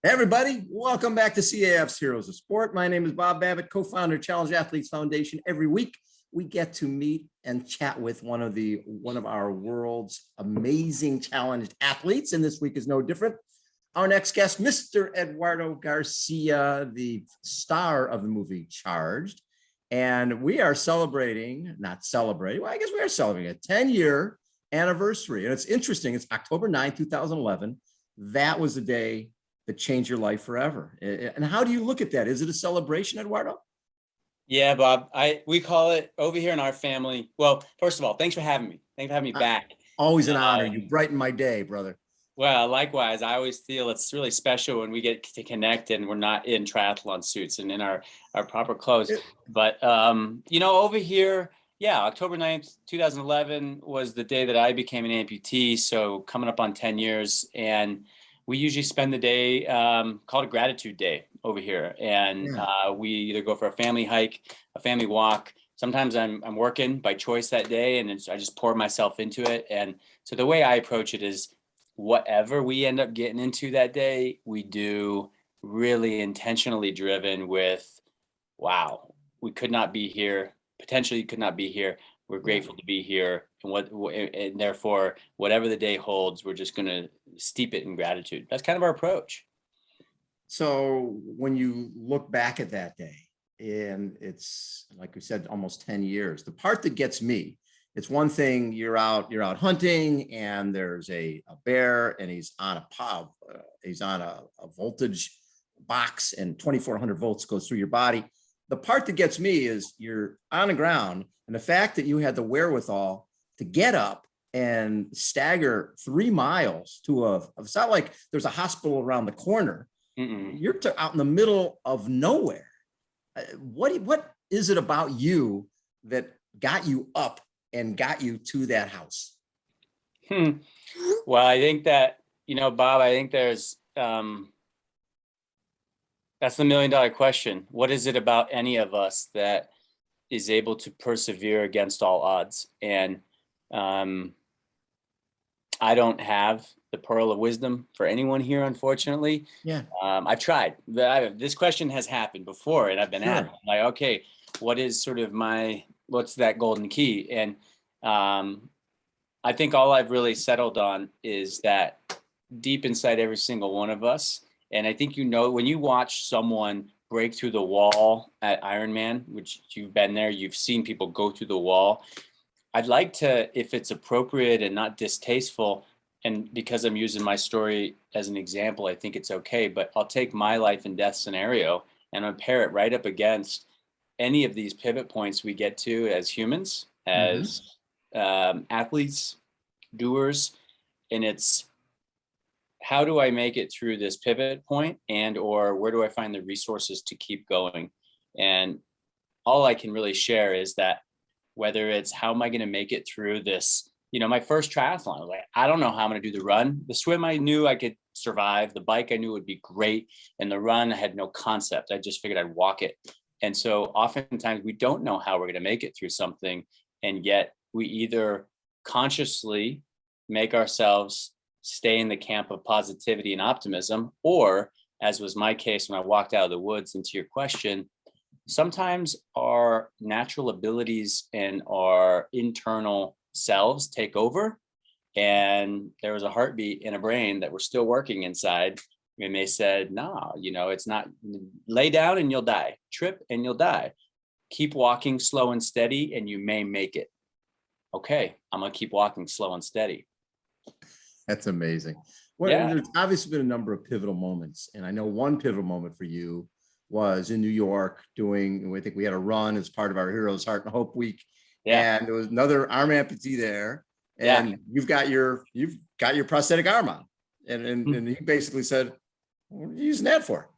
Hey everybody, welcome back to CAF's Heroes of Sport. My name is Bob Babbitt, co-founder of Challenge Athletes Foundation. Every week, we get to meet and chat with one of our world's amazing challenged athletes, and this week is no different. Our next guest, Mr. Eduardo Garcia, the star of the movie Charged, and we are celebrating, not celebrating, well, I guess we are celebrating a 10-year anniversary, and it's interesting. It's October 9th, 2011. That was the day that changed your life forever. And how do you look at that? Is it a celebration, Eduardo? Yeah, Bob. We call it over here in our family. Well, first of all, thanks for having me. Thanks for having me back. Always an honor. You brighten my day, brother. Well, likewise. I always feel it's really special when we get to connect and we're not in triathlon suits and in our proper clothes. But, over here, yeah, October 9th, 2011 was the day that I became an amputee. So coming up on 10 years. And we usually spend the day called a gratitude day over here. And we either go for a family hike, a family walk. Sometimes I'm working by choice that day, and I just pour myself into it. And so the way I approach it is whatever we end up getting into that day, we do really intentionally driven with, wow, we could not be here, potentially could not be here. We're grateful to be here, and therefore, whatever the day holds, we're just going to steep it in gratitude. That's kind of our approach. So when you look back at that day, and it's like we said, almost 10 years, the part that gets me, it's one thing you're out hunting, and there's a bear, and he's on a voltage box, and 2,400 volts goes through your body. The part that gets me is you're on the ground, and the fact that you had the wherewithal to get up and stagger 3 miles to it's not like there's a hospital around the corner. You're out in the middle of nowhere. What is it about you that got you up and got you to that house? Well, I think that, Bob, I think there's, that's the $1 million question. What is it about any of us that is able to persevere against all odds? And I don't have the pearl of wisdom for anyone here, unfortunately. Yeah. I've tried. This question has happened before, and I've been at it. Like, okay, what is sort of what's that golden key? And I think all I've really settled on is that deep inside every single one of us, and I think when you watch someone break through the wall at Ironman, which you've been there, you've seen people go through the wall. I'd like to, if it's appropriate and not distasteful, and because I'm using my story as an example, I think it's okay, but I'll take my life and death scenario and I'll pair it right up against any of these pivot points we get to as humans, as athletes, doers, and it's, how do I make it through this pivot point, or where do I find the resources to keep going? And all I can really share is that whether it's how am I going to make it through this, my first triathlon, I was like, I don't know how I'm going to do the run. The swim, I knew I could survive. The bike, I knew would be great. And the run, I had no concept. I just figured I'd walk it. And so oftentimes we don't know how we're going to make it through something. And yet we either consciously make ourselves stay in the camp of positivity and optimism, or, as was my case when I walked out of the woods, into your question, sometimes our natural abilities and our internal selves take over, and there was a heartbeat in a brain that we're still working inside, and they said, nah, it's not, lay down and you'll die, trip and you'll die, keep walking slow and steady and you may make it. Okay, I'm gonna keep walking slow and steady. That's amazing. Well, there's obviously been a number of pivotal moments, and I know one pivotal moment for you was in New York I think we had a run as part of our Heroes Heart and Hope Week. Yeah. And there was another arm amputee there, and you've got your prosthetic arm on. And he basically said, what are you using that for?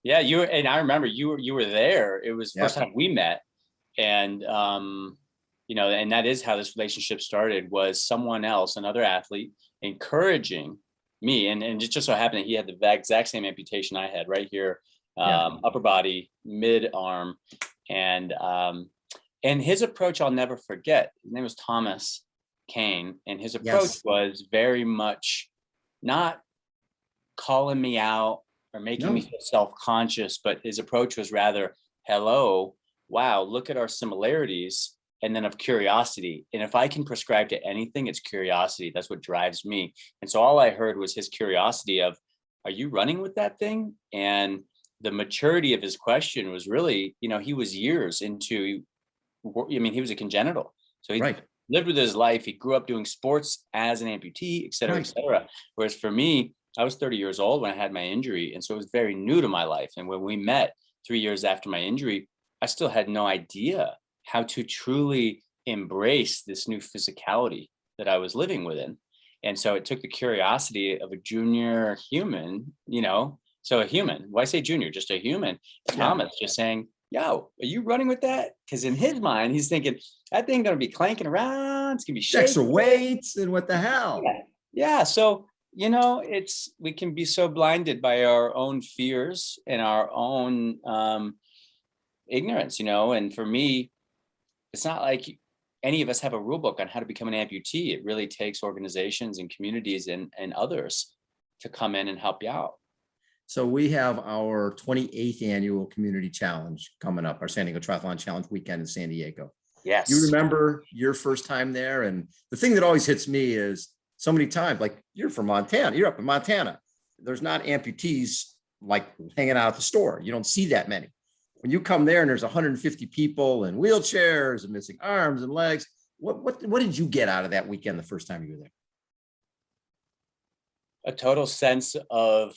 Yeah, and I remember you were there. It was the first time we met. And and that is how this relationship started, was someone else, another athlete, encouraging me. And it just so happened that he had the exact same amputation I had right here, upper body, mid arm. And his approach, I'll never forget. His name was Thomas Kane. And his approach was very much not calling me out or making me No. feel self-conscious, but his approach was rather, hello, wow, look at our similarities, and then of curiosity. And if I can prescribe to anything, it's curiosity. That's what drives me. And so all I heard was his curiosity of, are you running with that thing? And the maturity of his question was really, he was years into, I mean, he was a congenital. So he Right. lived with his life. He grew up doing sports as an amputee, et cetera, et Right. cetera. Whereas for me, I was 30 years old when I had my injury. And so it was very new to my life. And when we met 3 years after my injury, I still had no idea how to truly embrace this new physicality that I was living within. And so it took the curiosity of a junior human, so a human, why say junior, just a human, Yeah. Thomas, just saying, yo, are you running with that? Because in his mind, he's thinking, that thing gonna be clanking around, it's gonna be Extra shaking. weights and what the hell? Yeah. Yeah. So, we can be so blinded by our own fears and our own ignorance, and for me, it's not like any of us have a rule book on how to become an amputee. It really takes organizations and communities and others to come in and help you out. So we have our 28th annual community challenge coming up, our San Diego Triathlon Challenge weekend in San Diego. Yes. You remember your first time there? And the thing that always hits me is so many times, like you're from Montana, you're up in Montana. There's not amputees like hanging out at the store. You don't see that many. When you come there and there's 150 people in wheelchairs and missing arms and legs, what did you get out of that weekend the first time you were there? A total sense of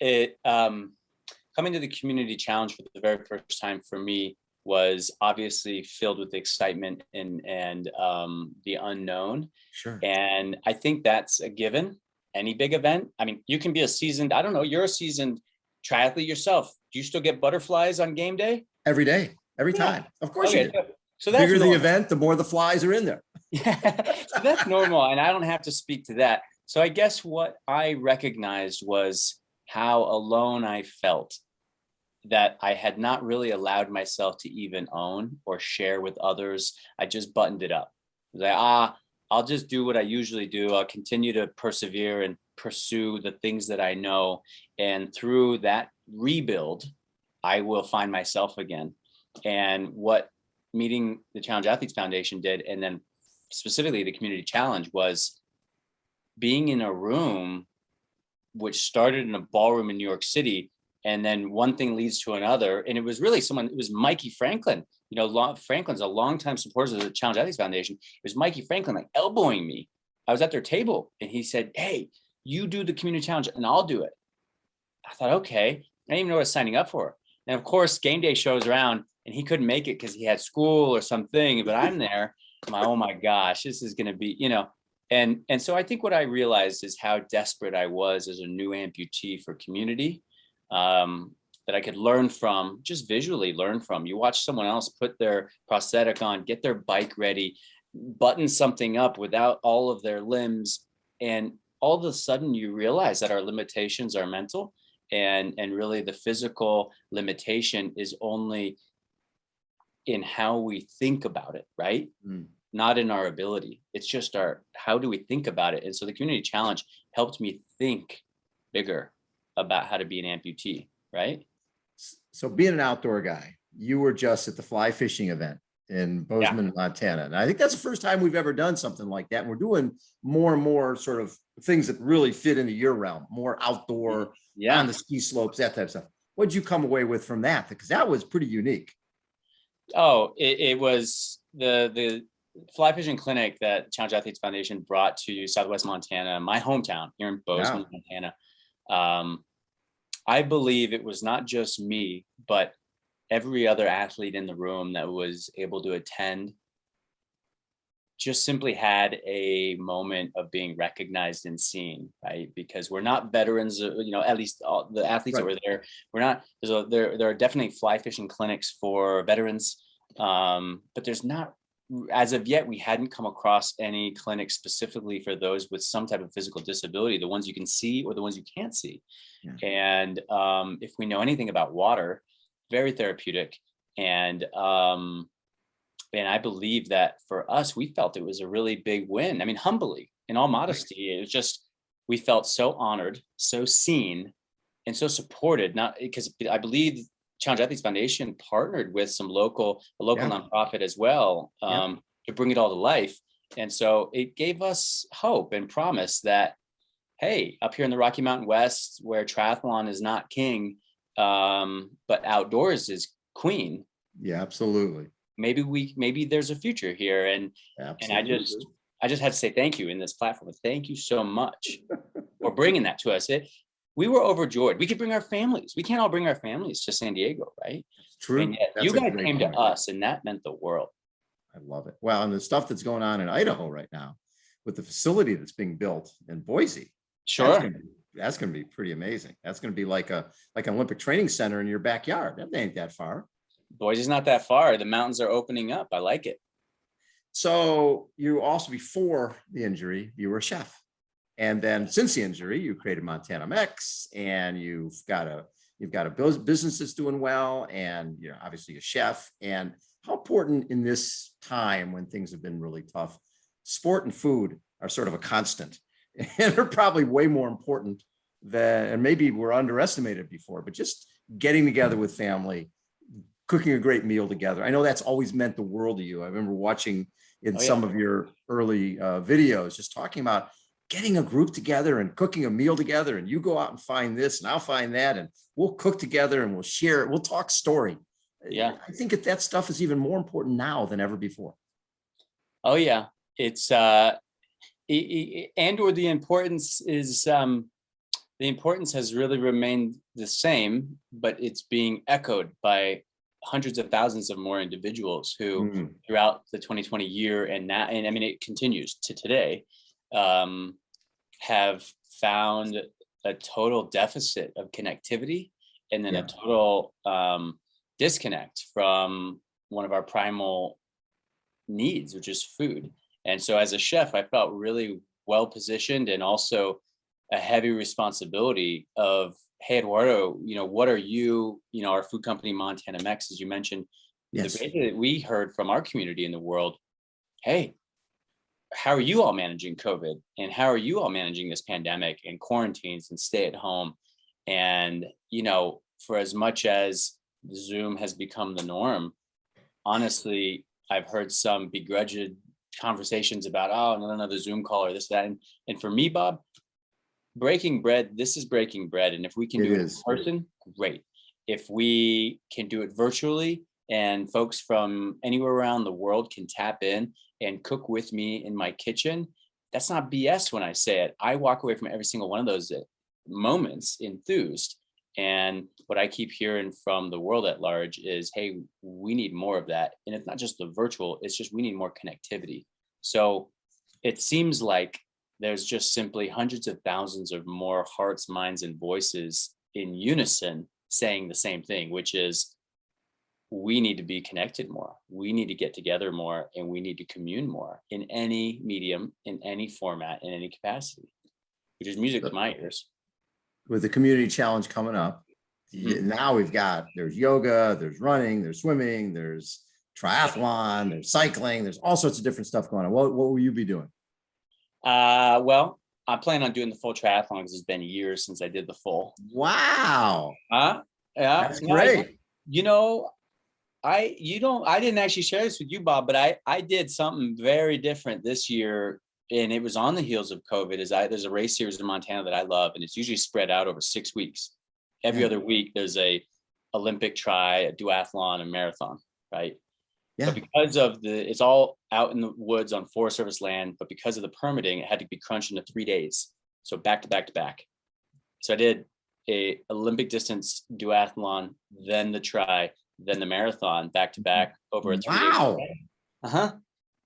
it. Coming to the community challenge for the very first time for me was obviously filled with excitement and the unknown. Sure. And I think that's a given. Any big event. I mean, you can be a seasoned, I don't know, you're a seasoned triathlete yourself. Do you still get butterflies on game day? Every day, every Yeah. time. Of course you do. So The that's bigger the normal. event, the more the flies are in there. Yeah, so that's normal. And I don't have to speak to that. So I guess what I recognized was how alone I felt, that I had not really allowed myself to even own or share with others. I just buttoned it up. I was like, I'll just do what I usually do. I'll continue to persevere and pursue the things that I know. And through that rebuild, I will find myself again. And what meeting the Challenge Athletes Foundation did, and then specifically the community challenge, was being in a room which started in a ballroom in New York City. And then one thing leads to another. And it was really it was Mikey Franklin. Franklin's a longtime supporter of the Challenge Athletes Foundation. It was Mikey Franklin like elbowing me. I was at their table and he said, hey, you do the community challenge and I'll do it. I thought, okay. I didn't even know what I was signing up for. And of course, game day shows around and he couldn't make it because he had school or something, but I'm there. I'm like, oh my gosh, this is going to be, and so I think what I realized is how desperate I was as a new amputee for community. That I could learn from, just visually learn from. You watch someone else put their prosthetic on, get their bike ready, button something up without all of their limbs. And all of a sudden you realize that our limitations are mental, and really the physical limitation is only in how we think about it, right? Not in our ability. It's just how do we think about it? And so the community challenge helped me think bigger about how to be an amputee, right? So being an outdoor guy, you were just at the fly fishing event in Bozeman, Montana. And I think that's the first time we've ever done something like that. And we're doing more and more sort of things that really fit into your realm, more outdoor, on the ski slopes, that type of stuff. What did you come away with from that? Because that was pretty unique. Oh, it was the fly fishing clinic that Challenge Athletes Foundation brought to Southwest Montana, my hometown here in Bozeman, Montana. I believe it was not just me, but every other athlete in the room that was able to attend just simply had a moment of being recognized and seen, right? Because we're not veterans, at least all the athletes that were there. We're not, there are definitely fly fishing clinics for veterans, but there's not, as of yet, we hadn't come across any clinics specifically for those with some type of physical disability, the ones you can see or the ones you can't see. Yeah. And if we know anything about water, very therapeutic. And I believe that for us, we felt it was a really big win. I mean, humbly, in all modesty. It was just, we felt so honored, so seen, and so supported, not because I believe Challenge Athletes Foundation partnered with a local nonprofit as well, to bring it all to life. And so it gave us hope and promise that, hey, up here in the Rocky Mountain West, where triathlon is not king, but outdoors is queen. Yeah, absolutely. Maybe there's a future here. And Absolutely. I just had to say thank you in this platform. Thank you so much for bringing that to us. We were overjoyed. We could bring our families. We can't all bring our families to San Diego, right? True. And yet you guys came to us, and that meant the world. I love it. Well, and the stuff that's going on in Idaho right now with the facility that's being built in Boise. Sure. That's going to be pretty amazing. That's going to be like an Olympic training center in your backyard. That ain't that far. Boise's not that far. The mountains are opening up. I like it. So you also, before the injury, you were a chef. And then since the injury, you created Montana Mex, and you've got a business that's doing well, and you're obviously a chef. And how important in this time when things have been really tough, sport and food are sort of a constant, and they're probably way more important than, and maybe we're underestimated before, but just getting together with family, cooking a great meal together. I know that's always meant the world to you. I remember watching in some of your early videos, just talking about getting a group together and cooking a meal together, and you go out and find this and I'll find that, and we'll cook together and we'll share it. We'll talk story. Yeah. I think that stuff is even more important now than ever before. Oh yeah. It's and or the importance has really remained the same, but it's being echoed by hundreds of thousands of more individuals who throughout the 2020 year and now, and I mean, it continues to today, have found a total deficit of connectivity, and then a total disconnect from one of our primal needs, which is food. And so as a chef, I felt really well positioned, and also a heavy responsibility of, hey, Eduardo, what are you, our food company, Montana Mex, as you mentioned, the data that we heard from our community in the world, hey, how are you all managing COVID? And how are you all managing this pandemic and quarantines and stay at home? And, for as much as Zoom has become the norm, honestly, I've heard some begrudged conversations about, oh, another Zoom call or this, that. And for me, Bob, breaking bread, this is breaking bread. And if we can do it in person, great. If we can do it virtually, and folks from anywhere around the world can tap in and cook with me in my kitchen, that's not BS when I say it. I walk away from every single one of those moments enthused. And what I keep hearing from the world at large is, hey, we need more of that. And it's not just the virtual, it's just we need more connectivity. So it seems like there's just simply hundreds of thousands of more hearts, minds, and voices in unison saying the same thing, which is, we need to be connected more. We need to get together more, and we need to commune more in any medium, in any format, in any capacity, which is music to my ears. With the community challenge coming up, now there's yoga, there's running, there's swimming, there's triathlon, there's cycling, there's all sorts of different stuff going on. What will you be doing? Well, I plan on doing the full triathlon because it's been years since I did the full. Wow. Yeah. That's great. I didn't actually share this with you, Bob, but I did something very different this year, and it was on the heels of COVID. There's a race series in Montana that I love, and it's usually spread out over 6 weeks. Every other week, there's a Olympic tri, a duathlon, a marathon, right? Yeah. But because of it's all out in the woods on Forest Service land, but because of the permitting, it had to be crunched into 3 days. So back to back to back. So I did a Olympic distance duathlon, then the tri, then the marathon, back to back over a 3 day. Wow.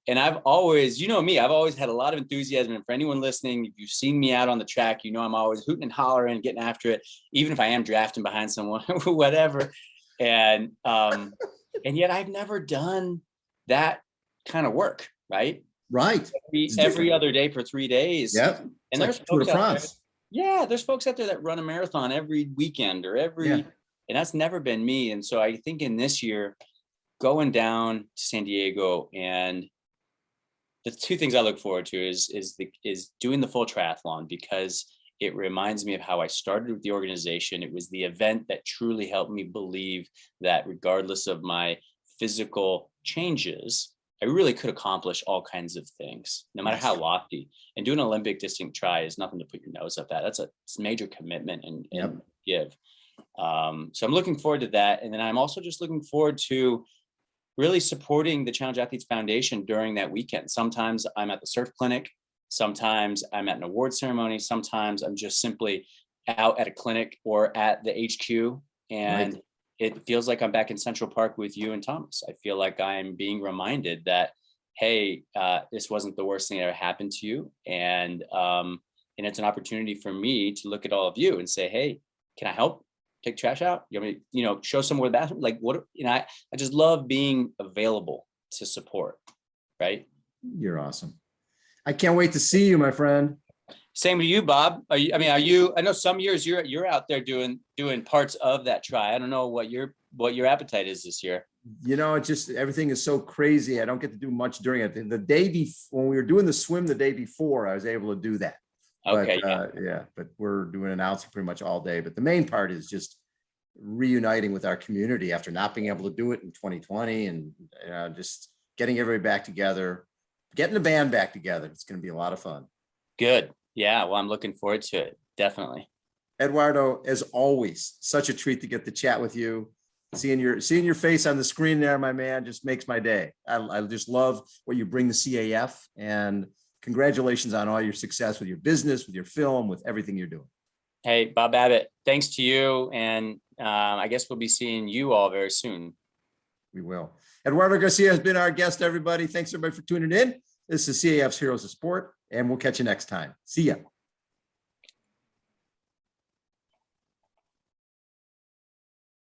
And I've always, me, I've always had a lot of enthusiasm. And for anyone listening, if you've seen me out on the track, I'm always hooting and hollering, getting after it, even if I am drafting behind someone, whatever. And yet I've never done that kind of work, right? Right. Every other day for 3 days. Yeah. And there's folks out there, there's folks out there that run a marathon every weekend or and that's never been me. And so I think in this year, going down to San Diego and the two things I look forward to is doing the full triathlon, because it reminds me of how I started with the organization. It was the event that truly helped me believe that regardless of my physical changes, I really could accomplish all kinds of things, no matter how lofty. And doing an Olympic distance tri is nothing to put your nose up at. It's a major commitment and give. So I'm looking forward to that. And then I'm also just looking forward to really supporting the Challenge Athletes Foundation during that weekend. Sometimes I'm at the surf clinic. Sometimes I'm at an award ceremony. Sometimes I'm just simply out at a clinic or at the HQ. And it feels like I'm back in Central Park with you and Thomas. I feel like I'm being reminded that, hey, this wasn't the worst thing that ever happened to you. And it's an opportunity for me to look at all of you and say, hey, can I help take trash out? You want me to, show someone the bathroom? Like what, I just love being available to support. Right. You're awesome. I can't wait to see you, my friend. Same with you, Bob. Are you, I know some years you're out there doing parts of that try. I don't know what your appetite is this year. It just, everything is so crazy. I don't get to do much during it. The day before, when we were doing the swim the day before, I was able to do that. Okay. But we're doing announcing pretty much all day. But the main part is just reuniting with our community after not being able to do it in 2020 and just getting everybody back together, getting the band back together. It's going to be a lot of fun. Good. Yeah. Well, I'm looking forward to it. Definitely. Eduardo, as always, such a treat to get to chat with you. Seeing your face on the screen there, my man, just makes my day. I just love what you bring to CAF, and congratulations on all your success with your business, with your film, with everything you're doing. Hey, Bob Abbott, thanks to you. And I guess we'll be seeing you all very soon. We will. Eduardo Garcia has been our guest, everybody. Thanks everybody for tuning in. This is CAF's Heroes of Sport, and we'll catch you next time. See ya.